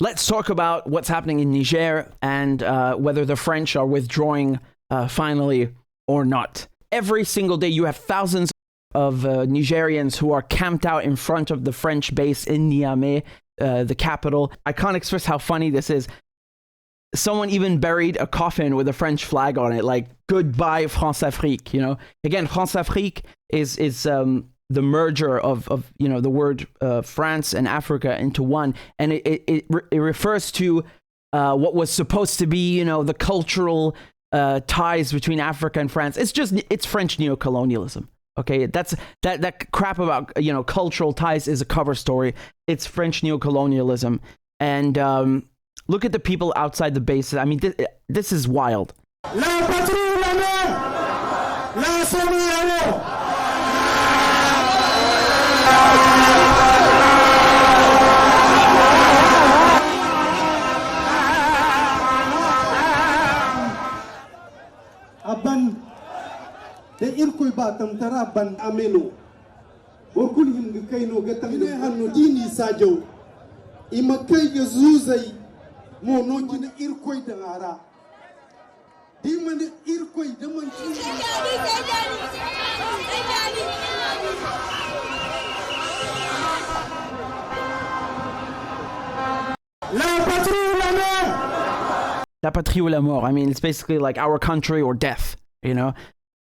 Let's talk about what's happening in Niger and whether the French are withdrawing finally or not. Every single day you have thousands of Nigerians who are camped out in front of the French base in Niamey, the capital. I can't express how funny this is. Someone even buried a coffin with a French flag on it, like "Goodbye France-Afrique." You know, again, France-Afrique is the merger of the word France and Africa into one, and it refers to what was supposed to be the cultural ties between Africa and France. It's French neocolonialism. Okay, that crap about cultural ties is a cover story. It's French neocolonialism, and look at the people outside the bases. I mean, this is wild. La patrie, la mer, la sommation. Aban de irkoy batam tara ban amelo bokul him kayno gatang ne hanno dini sajo imakay ge zuzai mo no jina irkoy da ara di man irkoy da man la patrie la mort. La patrie ou la mort. I mean, it's basically like our country or death,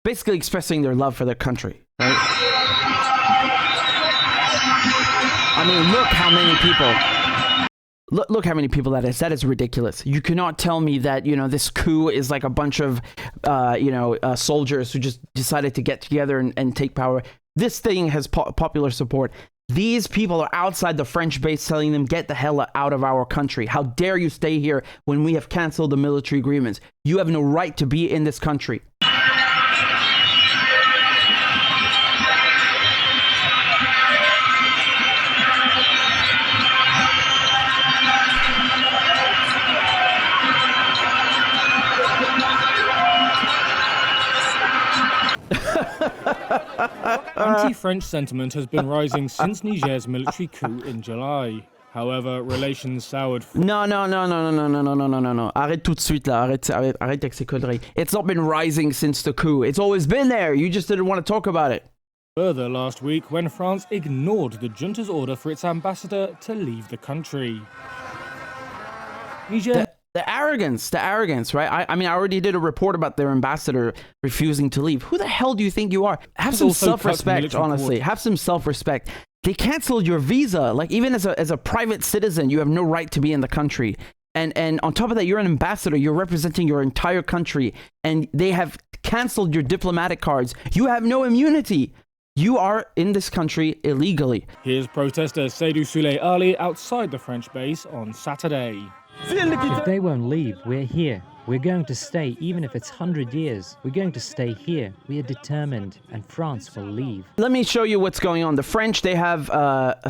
basically expressing their love for their country, right? I mean, look how many people, look how many people that is. That is ridiculous. You cannot tell me that, this coup is like a bunch of, soldiers who just decided to get together and take power. This thing has popular support. These people are outside the French base telling them, get the hell out of our country. How dare you stay here when we have canceled the military agreements? You have no right to be in this country. Anti-French sentiment has been rising since Niger's military coup in July. However, relations soured. No. Arrête tout de suite là. Arrête avec ces conneries. It's not been rising since the coup. It's always been there. You just didn't want to talk about it. Further last week when France ignored the junta's order for its ambassador to leave the country. Niger. The arrogance, right? I mean, I already did a report about their ambassador refusing to leave. Who the hell do you think you are? Have some self-respect, honestly. Have some self-respect. They canceled your visa. Like, even as a private citizen, you have no right to be in the country. And on top of that, you're an ambassador. You're representing your entire country. And they have canceled your diplomatic cards. You have no immunity. You are in this country illegally. Here's protester Seydou Souley Ali outside the French base on Saturday. If they won't leave, we're here. We're going to stay, even if it's 100 years. We're going to stay here. We are determined, and France will leave. Let me show you what's going on. The French, they have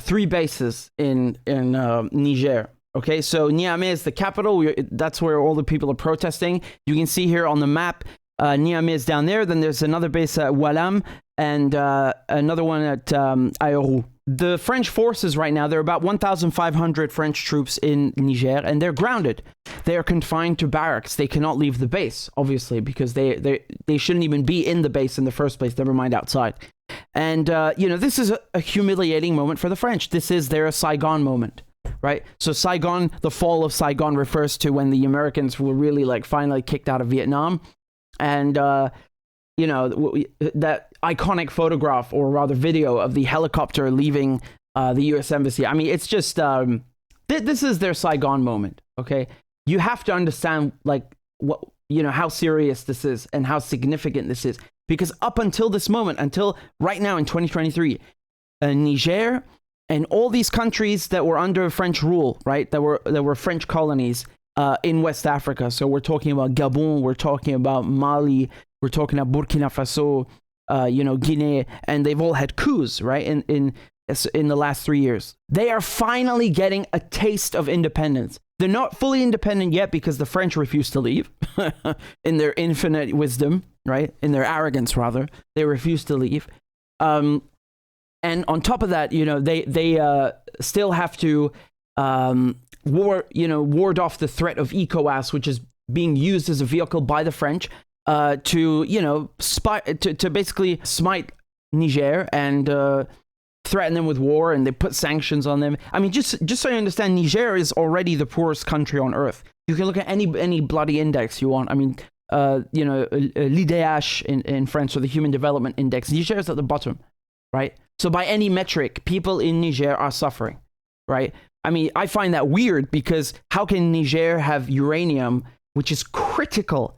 3 bases in Niger. Okay, so Niamey is the capital. That's where all the people are protesting. You can see here on the map, Niamey is down there. Then there's another base at Oualam and another one at Ayoru. The French forces right now, there are about 1,500 French troops in Niger, and they're grounded. They are confined to barracks. They cannot leave the base, obviously, because they shouldn't even be in the base in the first place, never mind outside. And, this is a humiliating moment for the French. This is their Saigon moment, right? So Saigon, the fall of Saigon refers to when the Americans were really, finally kicked out of Vietnam. And, that iconic photograph, or rather video, of the helicopter leaving the U.S. Embassy. I mean, it's just, this is their Saigon moment, okay? You have to understand, how serious this is and how significant this is. Because up until this moment, until right now in 2023, Niger and all these countries that were under French rule, right, that were French colonies in West Africa. So we're talking about Gabon, we're talking about Mali, we're talking about Burkina Faso, Guinea, and they've all had coups, right, in the last 3 years. They are finally getting a taste of independence. They're not fully independent yet because the French refuse to leave in their infinite wisdom, right? In their arrogance, rather. They refuse to leave. And on top of that, they still have to ward off the threat of ECOWAS, which is being used as a vehicle by the French to basically smite Niger and threaten them with war, and they put sanctions on them. I mean, just so you understand, Niger is already the poorest country on earth. You can look at any bloody index you want. I mean, l'IDH in France, or the Human Development Index. Niger is at the bottom, right? So by any metric, people in Niger are suffering, right? I mean, I find that weird, because how can Niger have uranium, which is critical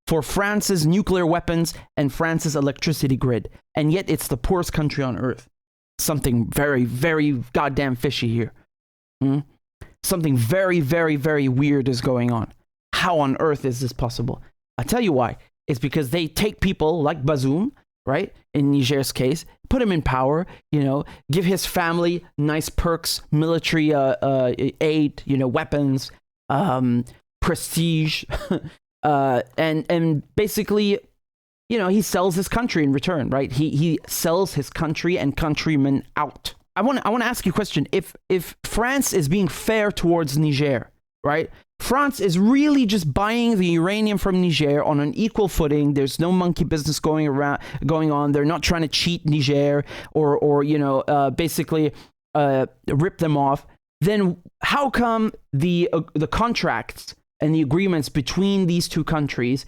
for France's nuclear weapons and France's electricity grid, and yet it's the poorest country on earth? Something very, very goddamn fishy here. Something very, very, very weird is going on. How on earth is this possible? I'll tell you why. It's because they take people like Bazoum, right? In Niger's case, put him in power, give his family nice perks, military aid, weapons, prestige, and basically, he sells his country in return, right? He sells his country and countrymen out. I want to ask you a question. If France is being fair towards Niger, right? France is really just buying the uranium from Niger on an equal footing. There's no monkey business going on. They're not trying to cheat Niger or basically rip them off. Then how come the contracts and the agreements between these two countries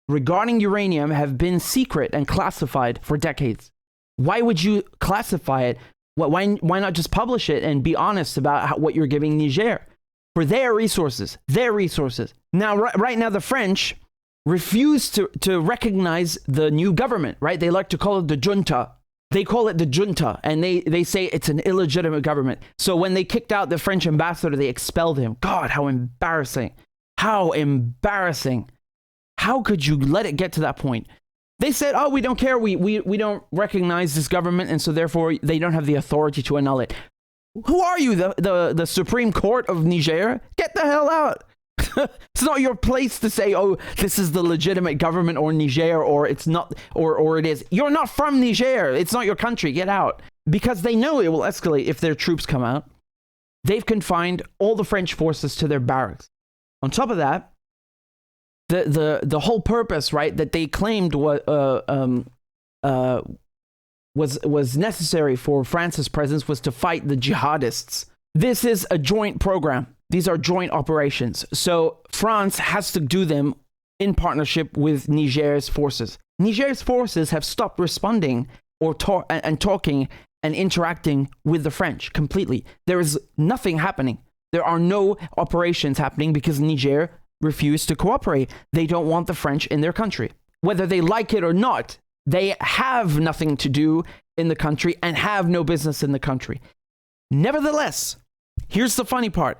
regarding uranium have been secret and classified for decades? Why would you classify it? Why not just publish it and be honest about what you're giving Niger for their resources? Now, right now, the French refuse to recognize the new government, right? They like to call it the junta. They call it the junta, and they say it's an illegitimate government. So when they kicked out the French ambassador, they expelled him. God, how embarrassing. How embarrassing. How could you let it get to that point? They said, oh, we don't care. We don't recognize this government, and so therefore they don't have the authority to annul it. Who are you, the Supreme Court of Niger? Get the hell out. It's not your place to say, oh, this is the legitimate government, or Niger, or it's not, or it is. You're not from Niger. It's not your country. Get out. Because they know it will escalate if their troops come out. They've confined all the French forces to their barracks. On top of that, the whole purpose, right, that they claimed was necessary for France's presence was to fight the jihadists. This is a joint program. These are joint operations. So France has to do them in partnership with Niger's forces. Niger's forces have stopped responding or talking and interacting with the French completely. There is nothing happening. There are no operations happening because Niger refused to cooperate. They don't want the French in their country. Whether they like it or not, they have nothing to do in the country and have no business in the country. Nevertheless, here's the funny part.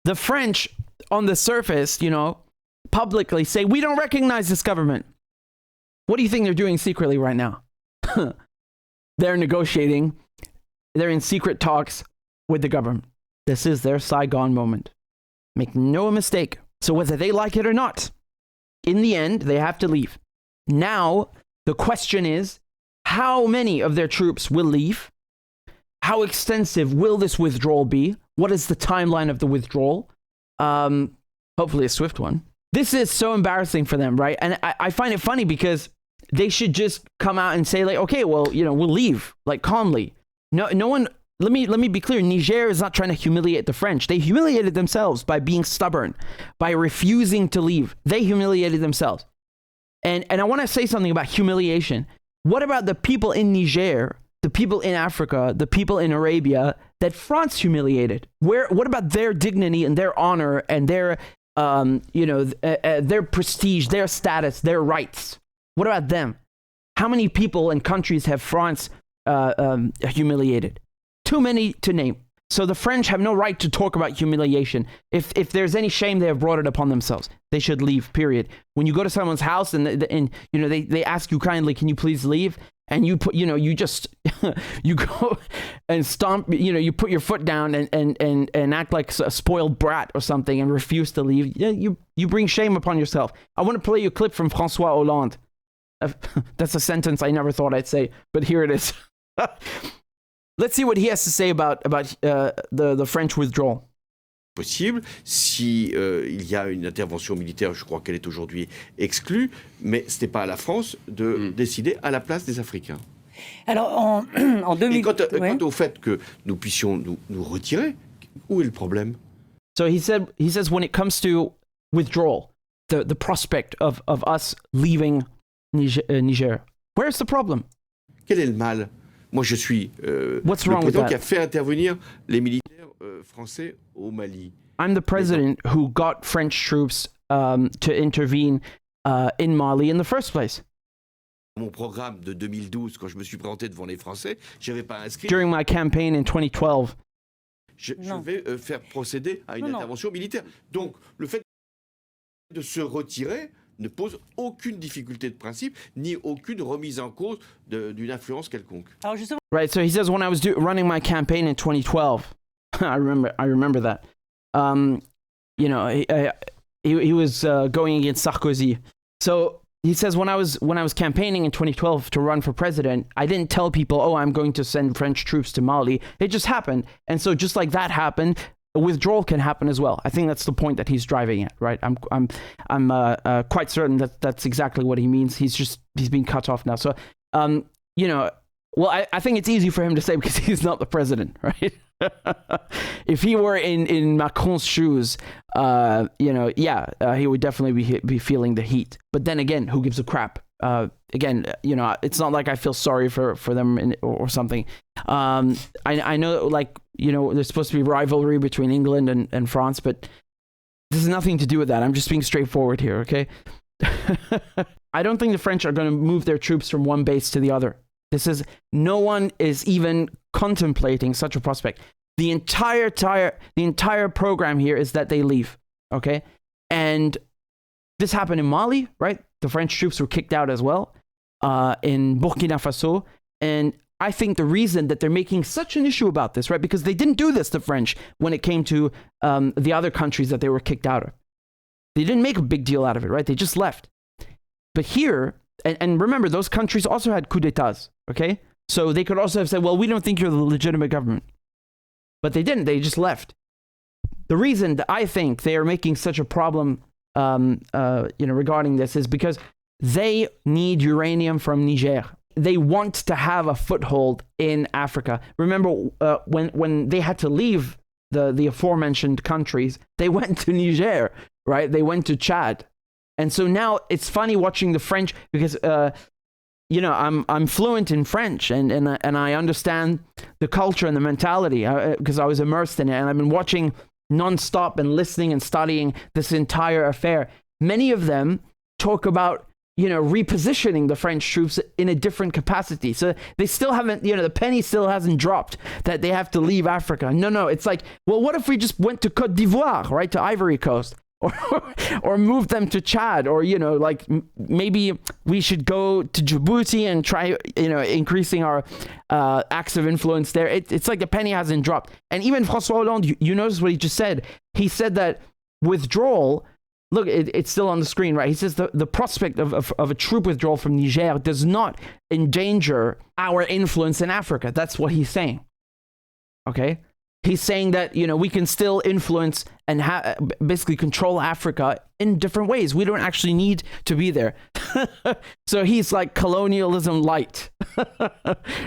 The French, on the surface, publicly say, we don't recognize this government. What do you think they're doing secretly right now? They're negotiating. They're in secret talks with the government. This is their Saigon moment. Make no mistake. So whether they like it or not, in the end, they have to leave. Now, the question is, how many of their troops will leave? How extensive will this withdrawal be? What is the timeline of the withdrawal? Hopefully a swift one. This is so embarrassing for them, right? And I find it funny because they should just come out and say, like, okay, well, we'll leave, like, calmly. No one. Let me be clear. Niger is not trying to humiliate the French. They humiliated themselves by being stubborn, by refusing to leave. They humiliated themselves. And I want to say something about humiliation. What about the people in Niger, the people in Africa, the people in Arabia that France humiliated? What about their dignity and their honor and their prestige, their status, their rights? What about them? How many people and countries have France humiliated? Too many to name. So the French have no right to talk about humiliation. If there's any shame, they have brought it upon themselves. They should leave, period. When you go to someone's house and they ask you kindly, can you please leave? And you you just you go and stomp, you put your foot down and act like a spoiled brat or something and refuse to leave. You bring shame upon yourself. I want to play you a clip from François Hollande. That's a sentence I never thought I'd say, but here it is. Let's see what he has to say about the French withdrawal. Possible. Si il y a une intervention militaire, je crois qu'elle est aujourd'hui exclue, mais ce n'est pas à la France de décider à la place des Africains. Alors, en 2000... Et quant au fait que nous puissions nous retirer, où est le problème? So he says when it comes to withdrawal, the prospect of us leaving Niger, where's the problem? Quel est le mal? Moi, je suis le wrong with président that? qui a fait intervenir les militaires français au Mali. I'm the president who got French troops to intervene in Mali in the first place. Mon programme de 2012, quand je me suis présenté devant les Français, je n'avais pas inscrit. During my campaign in 2012. Je vais faire procéder à une intervention militaire. Donc, le fait de se retirer ne pose aucune difficulté de principe, ni aucune remise en cause d'une influence quelconque. Alors justement... Right, so he says when I was running my campaign in 2012, I remember that. You know, he was going against Sarkozy. So he says when I was campaigning in 2012 to run for president, I didn't tell people, oh, I'm going to send French troops to Mali. It just happened. And so just like that happened, a withdrawal can happen as well. I think that's the point that he's driving at, right? I'm quite certain that that's exactly what he means. He's been cut off now. So, you know, well, I think it's easy for him to say because he's not the president, right? If he were in Macron's shoes, you know, he would definitely be feeling the heat. But then again, who gives a crap? Again, you know, it's not like I feel sorry for them or something. I know, like, you know, there's supposed to be rivalry between England and France, but this has nothing to do with that. I'm just being straightforward here, okay? I don't think the French are going to move their troops from one base to the other. No one is even contemplating such a prospect. The entire program here is that they leave, okay? And this happened in Mali, right? The French troops were kicked out as well, in Burkina Faso. And I think the reason that they're making such an issue about this, right? Because they didn't do this, the French, when it came to the other countries that they were kicked out of. They didn't make a big deal out of it, right? They just left. But here, and remember, those countries also had coups d'etats, okay? So they could also have said, well, we don't think you're the legitimate government. But they didn't. They just left. The reason that I think they are making such a problem, you know, regarding this is because they need uranium from Niger. They want to have a foothold in Africa. Remember, when they had to leave the aforementioned countries, they went to Niger, right? They went to Chad. And so now it's funny watching the French because, you know, I'm fluent in French and I understand the culture and the mentality because I was immersed in it. And I've been watching nonstop and listening and studying this entire affair. Many of them talk about, you know, repositioning the French troops in a different capacity. So they still haven't, you know, the penny still hasn't dropped that they have to leave Africa. No, it's like, well, what if we just went to Côte d'Ivoire, right, to Ivory Coast? Or move them to Chad, or, you know, like maybe we should go to Djibouti and try, you know, increasing our acts of influence there. It's like the penny hasn't dropped. And even François Hollande, you notice what he just said. He said that withdrawal, look, it's still on the screen, right? He says the prospect of a troop withdrawal from Niger does not endanger our influence in Africa. That's what he's saying. Okay? He's saying that, you know, we can still influence and basically control Africa in different ways. We don't actually need to be there. So he's like colonialism light,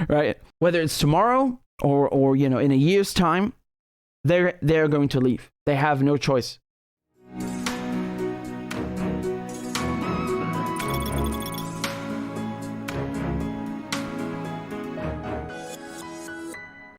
right? Whether it's tomorrow or you know, in a year's time, they're going to leave. They have no choice.